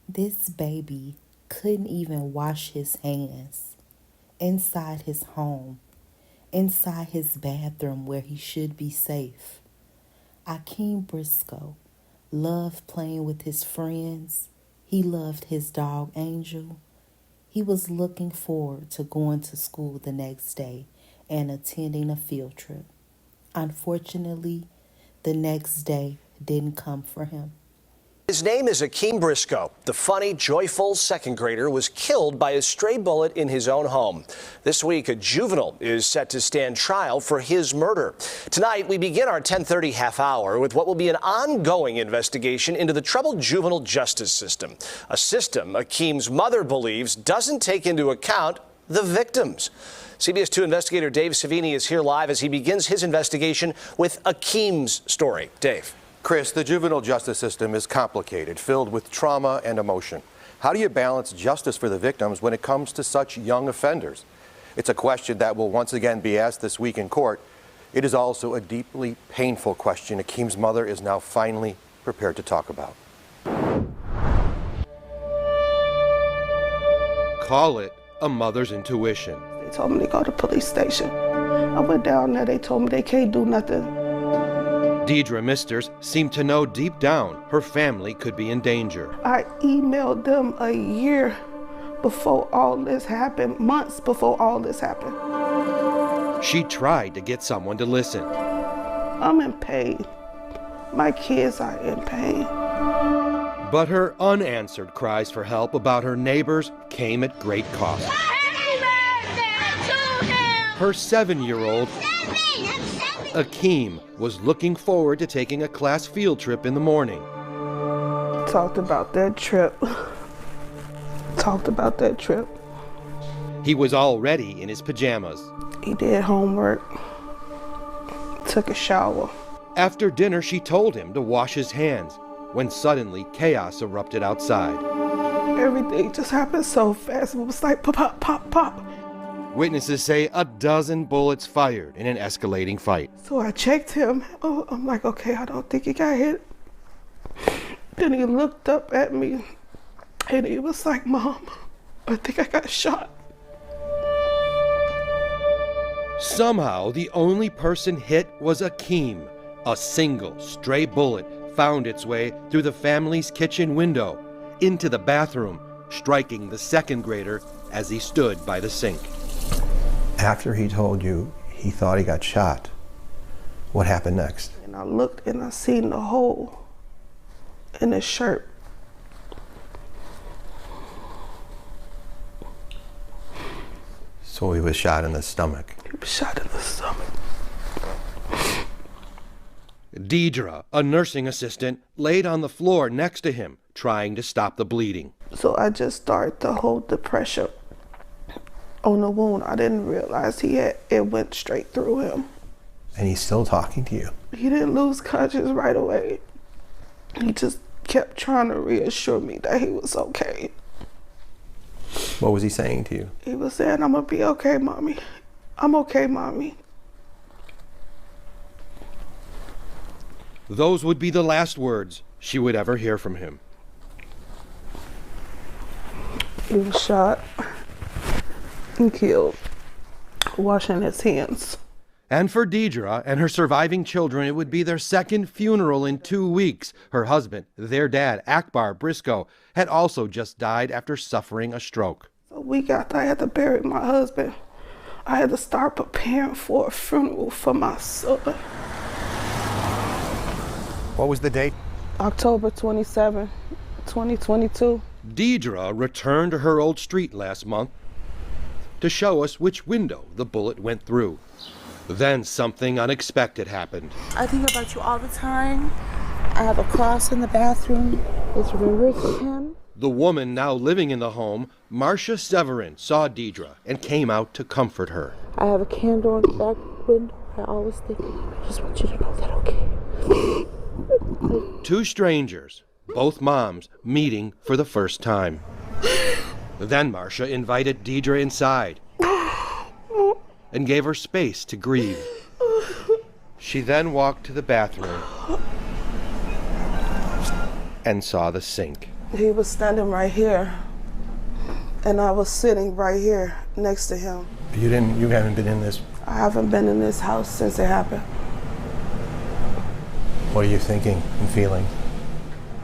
This baby couldn't even wash his hands inside his home, inside his bathroom where he should be safe. Akeem Briscoe loved playing with his friends. He loved his dog Angel. He was looking forward to going to school the next day and attending a field trip. Unfortunately, the next day didn't come for him. His name is Akeem Briscoe. The funny, joyful second grader was killed by a stray bullet in his own home. This week, a juvenile is set to stand trial for his murder. Tonight, we begin our 10:30 half hour with what will be an ongoing investigation into the troubled juvenile justice system, a system Akeem's mother believes doesn't take into account the victims. CBS 2 investigator Dave Savini is here live as he begins his investigation with Akeem's story. Dave. Chris, the juvenile justice system is complicated, filled with trauma and emotion. How do you balance justice for the victims when it comes to such young offenders? It's a question that will once again be asked this week in court. It is also a deeply painful question Akeem's mother is now finally prepared to talk about. Call it a mother's intuition. They told me to go to the police station. I went down there, they told me they can't do nothing. Deidre Misters seemed to know deep down her family could be in danger. I emailed them a year before all this happened, months before all this happened. She tried to get someone to listen. I'm in pain. My kids are in pain. But her unanswered cries for help about her neighbors came at great cost. Her 7-year-old Akeem was looking forward to taking a class field trip in the morning. Talked about that trip. He was already in his pajamas. He did homework, took a shower. After dinner, she told him to wash his hands when suddenly chaos erupted outside. Everything just happened so fast. It was like pop, pop, pop, pop. Witnesses say a dozen bullets fired in an escalating fight. So I checked him. Oh, I'm like, okay, I don't think he got hit. Then he looked up at me and he was like, Mom, I think I got shot. Somehow, the only person hit was Akeem. A single stray bullet found its way through the family's kitchen window into the bathroom, striking the second grader as he stood by the sink. After he told you he thought he got shot, what happened next? And I looked and I seen the hole in his shirt. So he was shot in the stomach. He was shot in the stomach. Deidre, a nursing assistant, laid on the floor next to him, trying to stop the bleeding. So I just started to hold the pressure on the wound. I didn't realize it went straight through him. And he's still talking to you. He didn't lose conscience right away. He just kept trying to reassure me that he was okay. What was he saying to you? He was saying, I'm gonna be okay, Mommy. I'm okay, Mommy. Those would be the last words she would ever hear from him. He was shot and killed, washing his hands. And for Deidre and her surviving children, it would be their second funeral in 2 weeks. Her husband, their dad, Akbar Briscoe, had also just died after suffering a stroke. A week after I had to bury my husband, I had to start preparing for a funeral for my son. What was the date? October 27, 2022. Deidre returned to her old street last month to show us which window the bullet went through. Then something unexpected happened. I think about you all the time. I have a cross in the bathroom. It's remembered him. The woman now living in the home, Marcia Severin, saw Deidre and came out to comfort her. I have a candle in the back window. I always think, I just want you to know that, okay? Two strangers, both moms, meeting for the first time. Then Marcia invited Deidre inside and gave her space to grieve. She then walked to the bathroom and saw the sink. He was standing right here, and I was sitting right here next to him. You haven't been in this. I haven't been in this house since it happened. What are you thinking and feeling?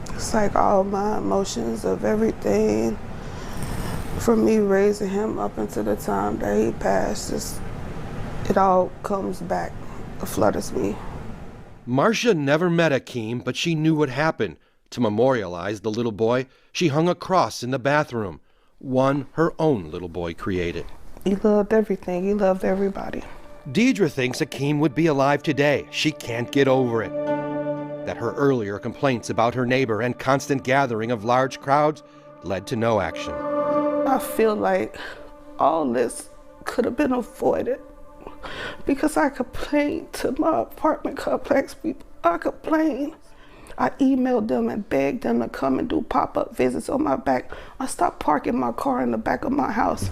It's like all my emotions of everything from me raising him up until the time that he passed, it all comes back, it flutters me. Marcia never met Akeem, but she knew what happened. To memorialize the little boy, she hung a cross in the bathroom, one her own little boy created. He loved everything. He loved everybody. Deidre thinks Akeem would be alive today. She can't get over it. That her earlier complaints about her neighbor and constant gathering of large crowds led to no action. I feel like all this could have been avoided because I complained to my apartment complex people. I complained. I emailed them and begged them to come and do pop-up visits on my back. I stopped parking my car in the back of my house.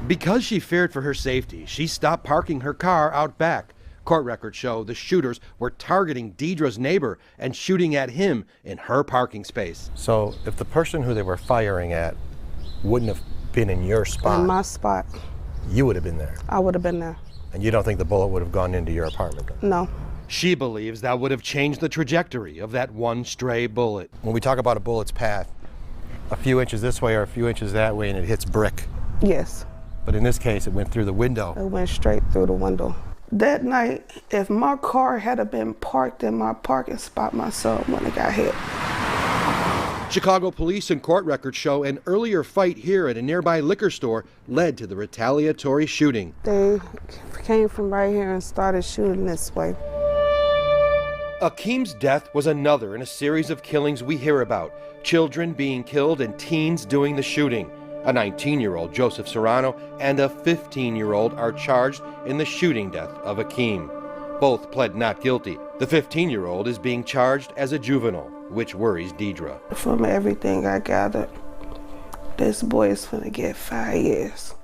Because she feared for her safety, she stopped parking her car out back. Court records show the shooters were targeting Deidre's neighbor and shooting at him in her parking space. So if the person who they were firing at wouldn't have been in your spot, In my spot, you would have been there. I would have been there. And you don't think the bullet would have gone into your apartment? No. She believes that would have changed the trajectory of that one stray bullet. When we talk about a bullet's path, a few inches this way or a few inches that way and it hits brick. Yes. But in this case, it went through the window. It went straight through the window. That night, if my car had been parked in my parking spot, my son wouldn't have got hit. Chicago police and court records show an earlier fight here at a nearby liquor store led to the retaliatory shooting. They came from right here and started shooting this way. Akeem's death was another in a series of killings we hear about. Children being killed and teens doing the shooting. A 19-year-old, Joseph Serrano, and a 15-year-old are charged in the shooting death of Akeem. Both pled not guilty. The 15-year-old is being charged as a juvenile, which worries Deidre. From everything I gathered, this boy is gonna get 5 years.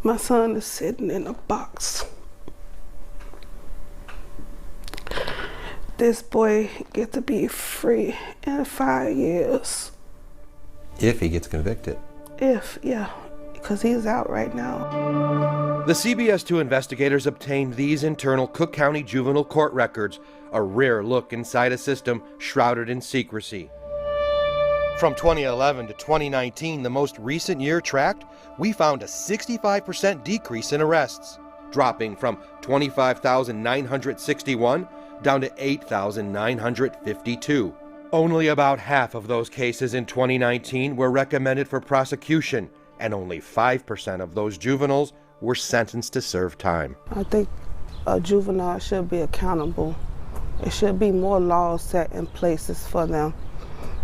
My son is sitting in a box. This boy get to be free in 5 years. If he gets convicted. Because he's out right now. The CBS 2 investigators obtained these internal Cook County juvenile court records, a rare look inside a system shrouded in secrecy. From 2011 to 2019, the most recent year tracked, we found a 65% decrease in arrests, dropping from 25,961 down to 8,952. Only about half of those cases in 2019 were recommended for prosecution, and only 5% of those juveniles were sentenced to serve time. I think a juvenile should be accountable. There should be more laws set in places for them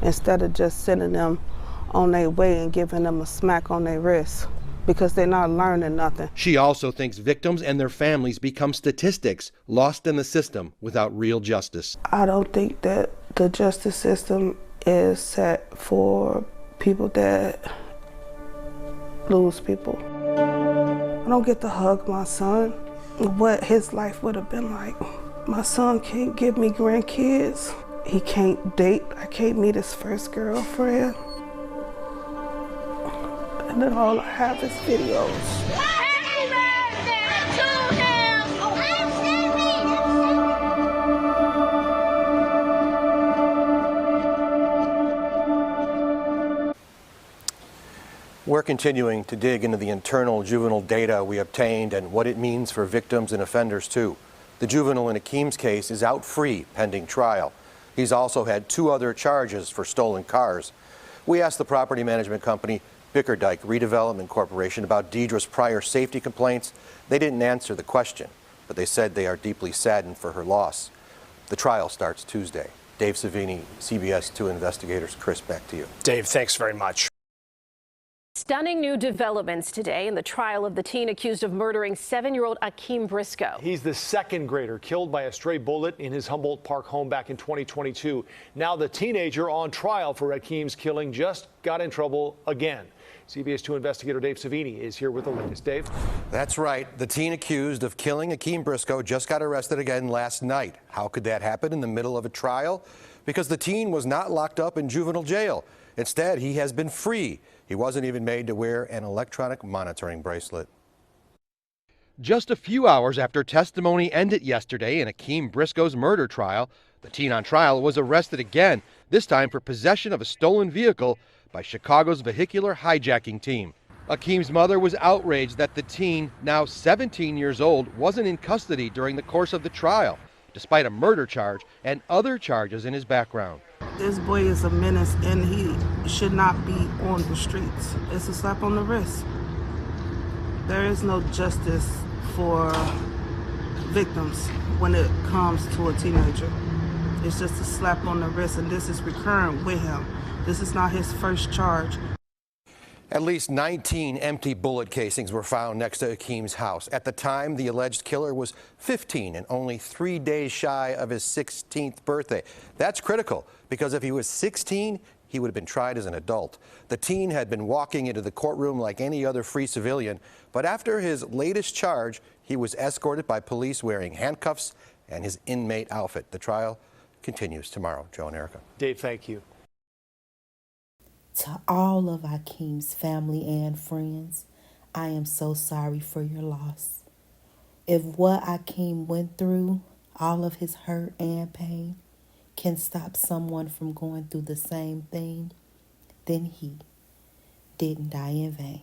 instead of just sending them on their way and giving them a smack on their wrist because they're not learning nothing. She also thinks victims and their families become statistics lost in the system without real justice. I don't think that the justice system is set for people that lose people. I don't get to hug my son. What his life would have been like. My son can't give me grandkids. He can't date. I can't meet his first girlfriend. And then all I have is videos. Happy birthday to him! Oh, We're continuing to dig into the internal juvenile data we obtained and what it means for victims and offenders too. The juvenile in Akeem's case is out free pending trial. He's also had 2 other charges for stolen cars. We asked the property management company Bickerdike Redevelopment Corporation about Deidre's prior safety complaints. They didn't answer the question, but they said they are deeply saddened for her loss. The trial starts Tuesday. Dave Savini, CBS 2 investigators. Chris, back to you. Dave, thanks very much. Stunning new developments today in the trial of the teen accused of murdering 7-year-old Akeem Briscoe. He's the 2nd grader killed by a stray bullet in his Humboldt Park home back in 2022. Now the teenager on trial for Akeem's killing just got in trouble again. CBS 2 investigator Dave Savini is here with the latest. Dave? That's right. The teen accused of killing Akeem Briscoe just got arrested again last night. How could that happen in the middle of a trial? because the teen was not locked up in juvenile jail. Instead, he has been free. He wasn't even made to wear an electronic monitoring bracelet. Just a few hours after testimony ended yesterday in Akeem Briscoe's murder trial, the teen on trial was arrested again, this time for possession of a stolen vehicle by Chicago's vehicular hijacking team. Akeem's mother was outraged that the teen, now 17 years old, wasn't in custody during the course of the trial, despite a murder charge and other charges in his background. This boy is a menace and he should not be on the streets. It's a slap on the wrist. There is no justice for victims when it comes to a teenager. It's just a slap on the wrist, and this is recurrent with him. This is not his first charge. At least 19 empty bullet casings were found next to Akeem's house. At the time, the alleged killer was 15 and only 3 days shy of his 16th birthday. That's critical, because if he was 16, he would have been tried as an adult. The teen had been walking into the courtroom like any other free civilian, but after his latest charge, he was escorted by police wearing handcuffs and his inmate outfit. The trial continues tomorrow. Joe and Erica. Dave, thank you. To all of Akeem's family and friends, I am so sorry for your loss. If what Akeem went through, all of his hurt and pain, can stop someone from going through the same thing, then he didn't die in vain.